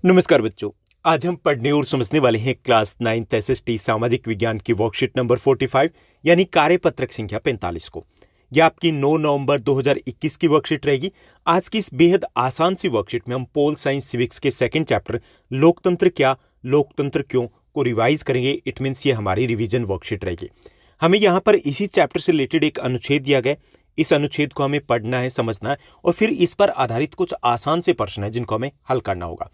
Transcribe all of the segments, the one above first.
नमस्कार बच्चों। आज हम पढ़ने और समझने वाले हैं क्लास 9th एसएसटी सामाजिक विज्ञान की वर्कशीट नंबर 45 यानी कार्यपत्रक संख्या 45 को। यह आपकी 9 नवंबर 2021 की वर्कशीट रहेगी। आज की इस बेहद आसान सी वर्कशीट में हम पोल साइंस सिविक्स के सेकंड चैप्टर लोकतंत्र क्या, लोकतंत्र क्यों को रिवाइज करेंगे। इट मीन्स ये हमारी रिवीजन वर्कशीट रहेगी। हमें यहाँ पर इसी चैप्टर से रिलेटेड एक अनुच्छेद दिया गया। इस अनुच्छेद को हमें पढ़ना है, समझना है और फिर इस पर आधारित कुछ आसान से प्रश्न है जिनको हमें हल करना होगा।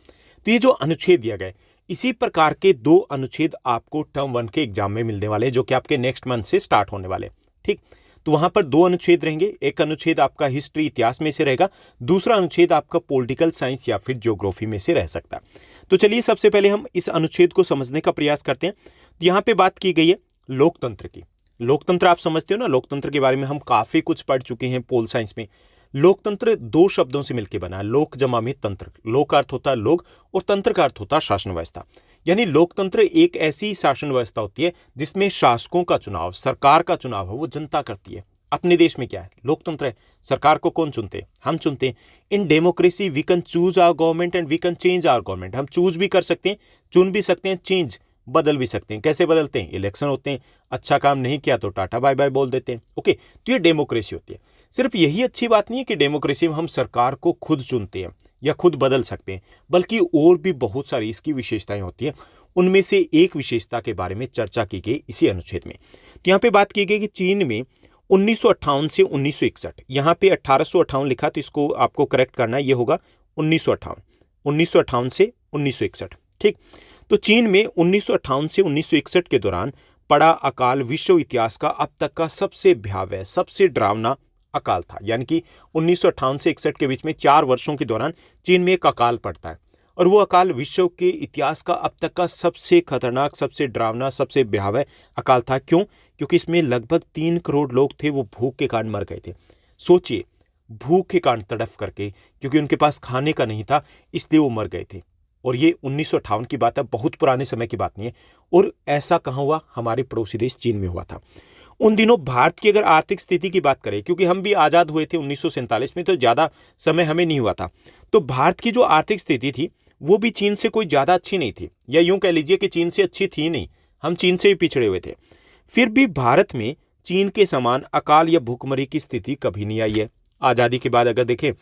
तो ये जो अनुच्छेद दिया गया, इसी प्रकार के 2 अनुच्छेद आपको टर्म 1 के एग्जाम में मिलने वाले, जो कि आपके नेक्स्ट मंथ से स्टार्ट होने वाले। ठीक, तो वहां पर 2 अनुच्छेद रहेंगे। एक अनुच्छेद आपका हिस्ट्री इतिहास में से रहेगा, दूसरा अनुच्छेद आपका पॉलिटिकल साइंस या फिर ज्योग्राफी में से रह सकता है। तो चलिए सबसे पहले हम इस अनुच्छेद को समझने का प्रयास करते हैं। तो यहाँ पे बात की गई है लोकतंत्र की। लोकतंत्र आप समझते हो ना, लोकतंत्र के बारे में हम काफी कुछ पढ़ चुके हैं पोल साइंस में। लोकतंत्र 2 शब्दों से मिलकर बना है, लोक जमा में तंत्र। लोक का अर्थ होता है लोग और तंत्र का अर्थ होता है शासन व्यवस्था। यानी लोकतंत्र एक ऐसी शासन व्यवस्था होती है जिसमें शासकों का चुनाव, सरकार का चुनाव है वो जनता करती है। अपने देश में क्या है, लोकतंत्र है। सरकार को कौन चुनते हैं? हम चुनते हैं। In democracy we can choose our government and we can change our government. हम चूज भी कर सकते हैं, चुन भी सकते हैं, चेंज बदल भी सकते हैं। कैसे बदलते हैं? इलेक्शन होते हैं, अच्छा काम नहीं किया तो टाटा बाय बाय बोल देते हैं। ओके, तो ये डेमोक्रेसी होती है। सिर्फ यही अच्छी बात नहीं है कि डेमोक्रेसी में हम सरकार को खुद चुनते हैं या खुद बदल सकते हैं, बल्कि और भी बहुत सारी इसकी विशेषताएं होती हैं। उनमें से एक विशेषता के बारे में चर्चा की गई इसी अनुच्छेद में। तो यहाँ पे बात की गई कि चीन में 1958 से 1961, यहाँ पे 1858 लिखा तो इसको आपको करेक्ट करना है, ये होगा 1958 से 1961। ठीक, तो चीन में 1958 से 1961 के दौरान पड़ा अकाल विश्व इतिहास का अब तक का सबसे भयावह, सबसे डरावना अकाल था। यानी कि 1958 से 61 के बीच में 4 वर्षों के दौरान चीन में एक अकाल पड़ता है और वो अकाल विश्व के इतिहास का अब तक का सबसे खतरनाक, सबसे डरावना, सबसे भयावह अकाल था। क्यों? क्योंकि इसमें लगभग 3 करोड़ लोग थे, वो भूख के कारण मर गए थे। सोचिए, भूख के कारण तड़फ करके, क्योंकि उनके पास खाने का नहीं था, इसलिए वो मर गए थे। और ये 1958 की बात है, बहुत पुराने समय की बात नहीं है। और ऐसा कहाँ हुआ? हमारे पड़ोसी देश चीन में हुआ था। उन दिनों भारत की अगर आर्थिक स्थिति की बात करें, क्योंकि हम भी आज़ाद हुए थे 1947 में, तो ज़्यादा समय हमें नहीं हुआ था, तो भारत की जो आर्थिक स्थिति थी वो भी चीन से कोई ज़्यादा अच्छी नहीं थी, या यूं कह लीजिए कि चीन से अच्छी थी नहीं। हम चीन से भी पिछड़े हुए थे। फिर भी भारत में चीन के समान अकाल या भूखमरी की स्थिति कभी नहीं आई है। आज़ादी के बाद अगर देखें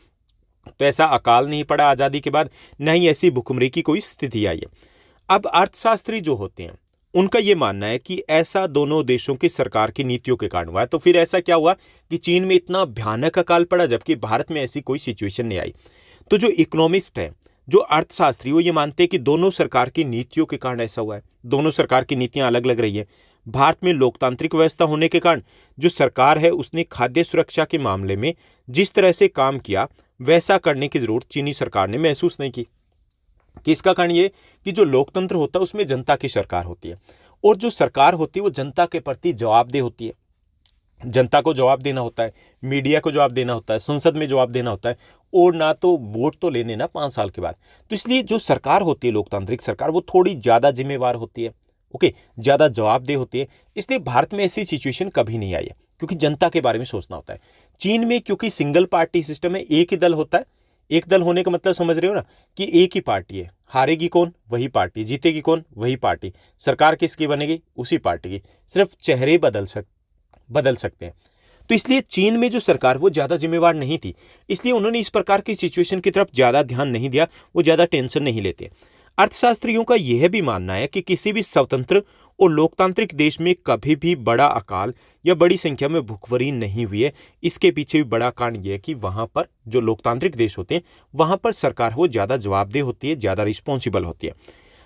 तो ऐसा अकाल नहीं पड़ा आज़ादी के बाद, न ही ऐसी भूखमरी की कोई स्थिति आई है। अब अर्थशास्त्री जो होते हैं उनका यह मानना है कि ऐसा दोनों देशों की सरकार की नीतियों के कारण हुआ है। तो फिर ऐसा क्या हुआ कि चीन में इतना भयानक अकाल पड़ा जबकि भारत में ऐसी कोई सिचुएशन नहीं आई? तो जो इकोनॉमिस्ट है, जो अर्थशास्त्री, वो ये मानते हैं कि दोनों सरकार की नीतियों के कारण ऐसा हुआ है। दोनों सरकार की नीतियां अलग अलग रही है। भारत में लोकतांत्रिक व्यवस्था होने के कारण जो सरकार है उसने खाद्य सुरक्षा के मामले में जिस तरह से काम किया वैसा करने की जरूरत चीनी सरकार ने महसूस नहीं की। कि इसका कारण ये कि जो लोकतंत्र होता है उसमें जनता की सरकार होती है, और जो सरकार होती है वो जनता के प्रति जवाबदेह होती है। जनता को जवाब देना होता है, मीडिया को जवाब देना होता है, संसद में जवाब देना होता है, और ना तो वोट तो लेने ना 5 साल के बाद। तो इसलिए जो सरकार होती है, लोकतांत्रिक सरकार, वो थोड़ी ज़्यादा जिम्मेवार होती है। ओके, ज़्यादा जवाबदेह होती है। इसलिए भारत में ऐसी सिचुएशन कभी नहीं आई है, क्योंकि जनता के बारे में सोचना होता है। चीन में क्योंकि सिंगल पार्टी सिस्टम है, एक ही दल होता है। एक दल होने का मतलब समझ रहे हो ना, कि एक ही पार्टी है, हारेगी कौन? वही पार्टी, जीतेगी कौन? वही पार्टी, सरकार किसकी बनेगी? उसी पार्टी की, सिर्फ चेहरे बदल सकते हैं। तो इसलिए चीन में जो सरकार वो ज़्यादा जिम्मेवार नहीं थी, इसलिए उन्होंने इस प्रकार की सिचुएशन की तरफ ज़्यादा ध्यान नहीं दिया, वो ज़्यादा टेंशन नहीं लेते। अर्थशास्त्रियों का यह भी मानना है कि किसी भी स्वतंत्र और लोकतांत्रिक देश में कभी भी बड़ा अकाल या बड़ी संख्या में भूखमरी नहीं हुई है। इसके पीछे भी बड़ा कारण यह है कि वहाँ पर जो लोकतांत्रिक देश होते हैं वहाँ पर सरकार वो ज़्यादा जवाबदेह होती है, ज़्यादा रिस्पॉन्सिबल होती है।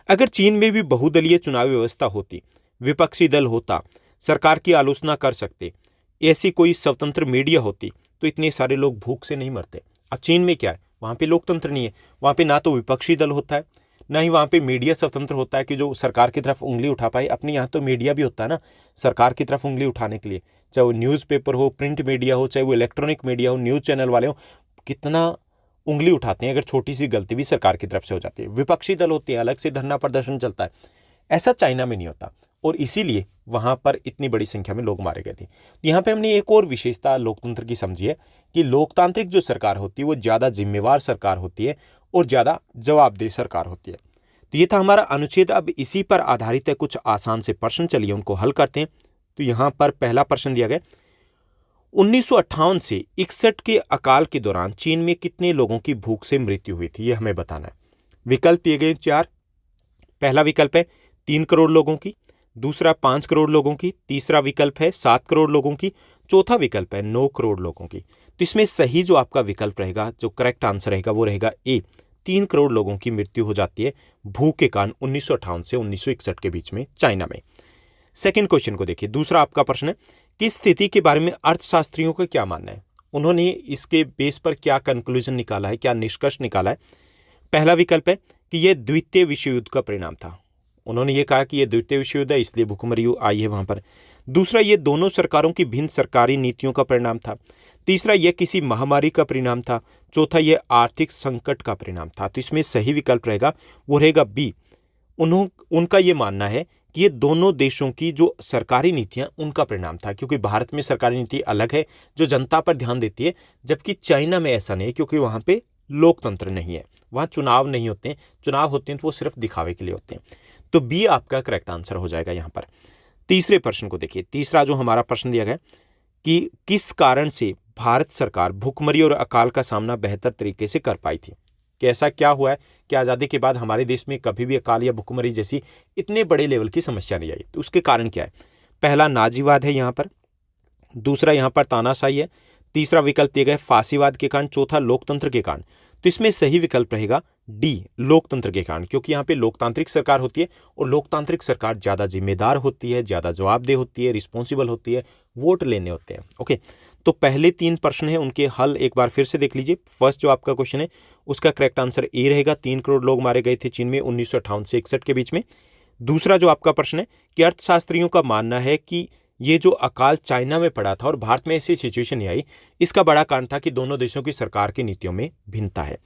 अगर चीन में भी बहुदलीय चुनावी व्यवस्था होती, विपक्षी दल होता, सरकार की आलोचना कर सकते, ऐसी कोई स्वतंत्र मीडिया होती, तो इतने सारे लोग भूख से नहीं मरते। अब चीन में क्या है, वहाँ पे लोकतंत्र नहीं है, वहाँ पे ना तो विपक्षी दल होता है, ना ही वहाँ पे मीडिया स्वतंत्र होता है कि जो सरकार की तरफ उंगली उठा पाए। अपने यहाँ तो मीडिया भी होता है ना सरकार की तरफ उंगली उठाने के लिए, चाहे वो न्यूज़पेपर हो, प्रिंट मीडिया हो, चाहे वो इलेक्ट्रॉनिक मीडिया हो, न्यूज़ चैनल वाले हो, कितना उंगली उठाते हैं अगर छोटी सी गलती भी सरकार की तरफ से हो जाती है। विपक्षी दल होते हैं, अलग से धरना प्रदर्शन चलता है। ऐसा चाइना में नहीं होता, और इसीलिए वहाँ पर इतनी बड़ी संख्या में लोग मारे गए थे। तो यहाँ पे हमने एक और विशेषता लोकतंत्र की समझी है कि लोकतांत्रिक जो सरकार होती है वो ज़्यादा जिम्मेवार सरकार होती है, और ज़्यादा जवाबदेह सरकार होती है। तो ये था हमारा अनुच्छेद। अब इसी पर आधारित है कुछ आसान से प्रश्न, चलिए उनको हल करते हैं। तो यहाँ पर पहला प्रश्न दिया गया, 1958 से 61 के अकाल के दौरान चीन में कितने लोगों की भूख से मृत्यु हुई थी, ये हमें बताना है। विकल्प दिए गए 4। पहला विकल्प है 3 करोड़ लोगों की, दूसरा 5 करोड़ लोगों की, तीसरा विकल्प है 7 करोड़ लोगों की, चौथा विकल्प है 9 करोड़ लोगों की। तो इसमें सही जो आपका विकल्प रहेगा, जो करेक्ट आंसर रहेगा वो रहेगा ए, 3 करोड़ लोगों की मृत्यु हो जाती है भूख के कारण 1958 से 1961 के बीच में चाइना में। सेकेंड क्वेश्चन को देखिए, दूसरा आपका प्रश्न है, किस स्थिति के बारे में अर्थशास्त्रियों का क्या मानना है, उन्होंने इसके बेस पर क्या कंक्लूजन निकाला है, क्या निष्कर्ष निकाला है। पहला विकल्प है कि यह द्वितीय विश्व युद्ध का परिणाम था, उन्होंने ये कहा कि यह द्वितीय विश्व युद्ध है इसलिए भूखमरी आई है वहां पर। दूसरा, ये दोनों सरकारों की भिन्न सरकारी नीतियों का परिणाम था। तीसरा, यह किसी महामारी का परिणाम था। चौथा, यह आर्थिक संकट का परिणाम था। तो इसमें सही विकल्प रहेगा वो रहेगा बी, उनका ये मानना है कि ये दोनों देशों की जो सरकारी नीतियां उनका परिणाम था, क्योंकि भारत में सरकारी नीति अलग है जो जनता पर ध्यान देती है, जबकि चाइना में ऐसा नहीं है, क्योंकि वहां पे लोकतंत्र नहीं है, वहां चुनाव नहीं होते हैं, चुनाव होते हैं तो वो सिर्फ दिखावे के लिए होते हैं। तो बी आपका करेक्ट आंसर हो जाएगा यहाँ पर। तीसरे प्रश्न को देखिए, तीसरा जो हमारा प्रश्न दिया गया कि किस कारण से भारत सरकार भूखमरी और अकाल का सामना बेहतर तरीके से कर पाई थी, कि ऐसा क्या हुआ है कि आज़ादी के बाद हमारे देश में कभी भी अकाल या भूखमरी जैसी इतने बड़े लेवल की समस्या नहीं आई। तो उसके कारण क्या है, पहला नाजीवाद है यहाँ पर, दूसरा यहाँ पर तानाशाही है, तीसरा विकल्प दिया गया फांसीवाद के कारण, चौथा लोकतंत्र के कारण। तो इसमें सही विकल्प रहेगा डी, लोकतंत्र के कारण, क्योंकि यहाँ पे लोकतांत्रिक सरकार होती है और लोकतांत्रिक सरकार ज़्यादा जिम्मेदार होती है, ज़्यादा जवाबदेह होती है, रिस्पॉन्सिबल होती है, वोट लेने होते हैं। ओके, तो पहले 3 प्रश्न हैं उनके हल एक बार फिर से देख लीजिए। फर्स्ट जो आपका क्वेश्चन है उसका करेक्ट आंसर ए रहेगा, 3 करोड़ लोग मारे गए थे चीन में 1958 से 61 के बीच में। दूसरा जो आपका प्रश्न है कि अर्थशास्त्रियों का मानना है कि ये जो अकाल चाइना में पड़ा था और भारत में ऐसी सिचुएशन नहीं आई, इसका बड़ा कारण था कि दोनों देशों की सरकार की नीतियों में भिन्नता है।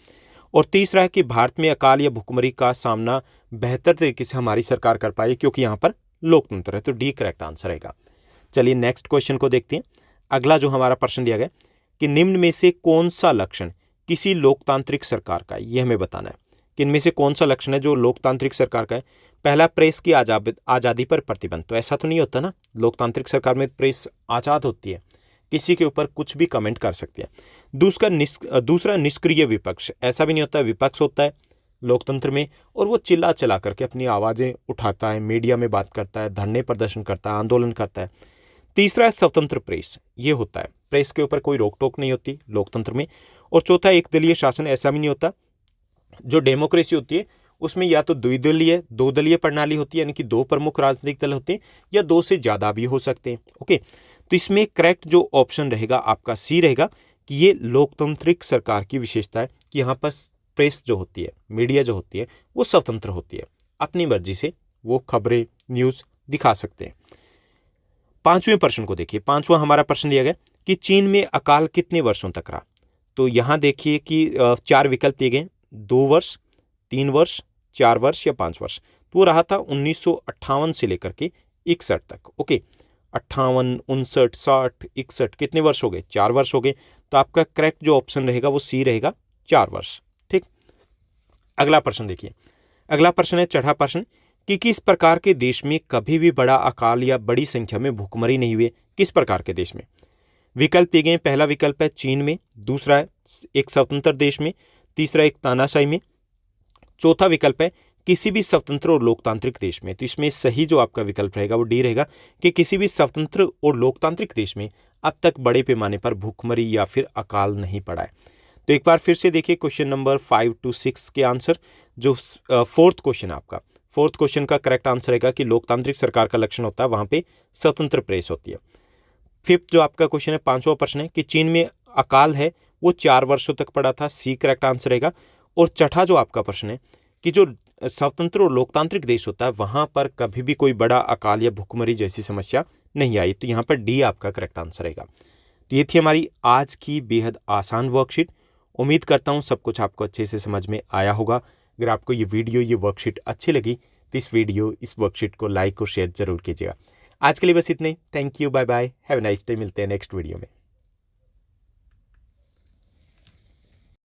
और तीसरा है कि भारत में अकाल या भूखमरी का सामना बेहतर तरीके से हमारी सरकार कर पाई, क्योंकि यहाँ पर लोकतंत्र है। तो डी करेक्ट आंसर रहेगा। चलिए नेक्स्ट क्वेश्चन को देखते हैं। अगला जो हमारा प्रश्न दिया गया कि निम्न में से कौन सा लक्षण किसी लोकतांत्रिक सरकार का है, ये हमें बताना है कि इनमें से कौन सा लक्षण है जो लोकतांत्रिक सरकार का है। पहला, प्रेस की आज़ादी पर प्रतिबंध। तो ऐसा तो नहीं होता ना, लोकतांत्रिक सरकार में प्रेस आज़ाद होती है, किसी के ऊपर कुछ भी कमेंट कर सकती है। दूसरा निष्क्रिय विपक्ष, ऐसा भी नहीं होता, विपक्ष होता है लोकतंत्र में और वो चिल्ला चला करके अपनी आवाज़ें उठाता है, मीडिया में बात करता है, धरने प्रदर्शन करता है, आंदोलन करता है। तीसरा है स्वतंत्र प्रेस, ये होता है, प्रेस के ऊपर कोई रोक टोक नहीं होती लोकतंत्र में। और चौथा, एक दलीय शासन, ऐसा भी नहीं होता। जो डेमोक्रेसी होती है उसमें या तो द्विदलीय 2 दलीय प्रणाली होती है, यानी कि 2 प्रमुख राजनीतिक दल होते हैं, या 2 से ज़्यादा भी हो सकते हैं। ओके, तो इसमें करेक्ट जो ऑप्शन रहेगा आपका सी रहेगा कि ये लोकतांत्रिक सरकार की विशेषता है कि यहाँ पर प्रेस जो होती है, मीडिया जो होती है, वो स्वतंत्र होती है, अपनी मर्जी से वो खबरें न्यूज़ दिखा सकते हैं। 5वें प्रश्न को देखिए। 5वां हमारा प्रश्न दिया गया कि चीन में अकाल कितने वर्षों तक रहा। तो यहाँ देखिए कि 4 विकल्प दिए गए, 2 वर्ष, 3 वर्ष, 4 वर्ष या 5 वर्ष। तो वो रहा था 1958 से लेकर के 61 तक। ओके, 58, 59, 60, 61 कितने वर्ष हो गए, 4 वर्ष हो गए। तो आपका करेक्ट जो ऑप्शन रहेगा वो सी रहेगा, 4 वर्ष। ठीक, अगला प्रश्न देखिए। अगला प्रश्न है चौथा प्रश्न कि किस प्रकार के देश में कभी भी बड़ा अकाल या बड़ी संख्या में भूखमरी नहीं हुए। किस प्रकार के देश में? विकल्प दिए गए, पहला विकल्प है चीन में, दूसरा है एक स्वतंत्र देश में, तीसरा एक तानाशाही में, चौथा विकल्प है किसी भी स्वतंत्र और लोकतांत्रिक देश में। तो इसमें सही जो आपका विकल्प रहेगा वो डी रहेगा कि किसी भी स्वतंत्र और लोकतांत्रिक देश में अब तक बड़े पैमाने पर भूखमरी या फिर अकाल नहीं पड़ा है। तो एक बार फिर से देखिए क्वेश्चन नंबर 5 to 6 के आंसर। जो 4th क्वेश्चन है आपका, 4th क्वेश्चन का करेक्ट आंसर रहेगा कि लोकतांत्रिक सरकार का लक्षण होता है वहां पे स्वतंत्र प्रेस होती है। 5th जो आपका क्वेश्चन है, 5वां प्रश्न है कि चीन में अकाल है वो 4 वर्षों तक पड़ा था, सी करेक्ट आंसर रहेगा। और छठा जो आपका प्रश्न है कि जो स्वतंत्र और लोकतांत्रिक देश होता है वहां पर कभी भी कोई बड़ा अकाल या भूखमरी जैसी समस्या नहीं आई। तो यहाँ पर डी आपका करेक्ट आंसर रहेगा। तो ये थी हमारी आज की बेहद आसान वर्कशीट। उम्मीद करता हूँ सब कुछ आपको अच्छे से समझ में आया होगा। अगर आपको ये वीडियो, ये वर्कशीट अच्छी लगी तो इस वर्कशीट को लाइक और शेयर जरूर कीजिएगा। आज के लिए बस इतने ही। Thank you, bye bye, have a nice day. मिलते हैं नेक्स्ट वीडियो में।